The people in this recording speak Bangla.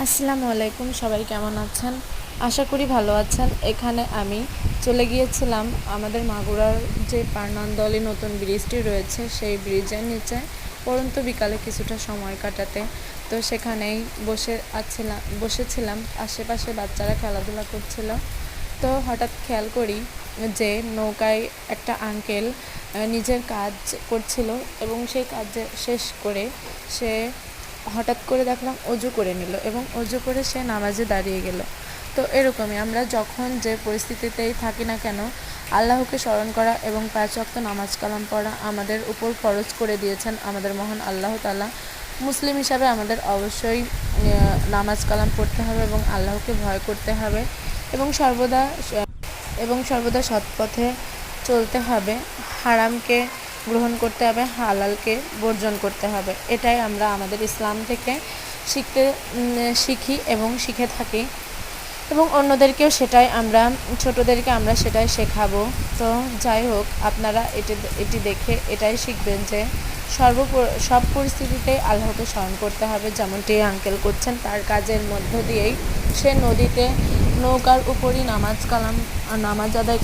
আসসালামু আলাইকুম, সবাই কেমন আছেন? আশা করি ভালো আছেন। এখানে আমি চলে গিয়েছিলাম আমাদের মাগুরার যে পার্নান্দলি নতুন ব্রিজটি রয়েছে সেই ব্রিজের নিচে পড়ন্ত বিকালে কিছুটা সময় কাটাতে। তো সেখানেই বসেছিলাম, আশেপাশে বাচ্চারা খেলাধুলা করছিল। তো হঠাৎ খেয়াল করি যে নৌকায় একটা আঙ্কেল নিজের কাজ করছিল এবং সেই কাজ শেষ করে সে হঠাৎ করে দেখলাম অজু করে নিল এবং অজু করে সে নামাজে দাঁড়িয়ে গেল। তো এরকমই আমরা যখন যে পরিস্থিতিতেই থাকি না কেন, আল্লাহকে স্মরণ করা এবং 5 ওয়াক্ত নামাজ কালাম পড়া আমাদের উপর ফরজ করে দিয়েছেন আমাদের মহান আল্লাহ তাআলা। মুসলিম হিসাবে আমাদের অবশ্যই নামাজ কালাম পড়তে হবে এবং আল্লাহকে ভয় করতে হবে এবং সর্বদা সৎ পথে চলতে হবে। হারামকে গ্রহণ করতে হবে, হালালকে বর্জন করতে হবে। এটাই আমরা আমাদের ইসলাম থেকে শিখি এবং শিখে থাকি এবং অন্যদেরকেও ছোটদেরকে আমরা সেটাই শেখাবো। তো যাই হোক, আপনারা এটি দেখে এটাই শিখবেন যে সব পরিস্থিতিতেই আল্লাহকে স্মরণ করতে হবে। যেমনটি আঙ্কেল করছেন, তার কাজের মধ্য দিয়েই সে নদীতে নৌকার উপরই নামাজ আদায়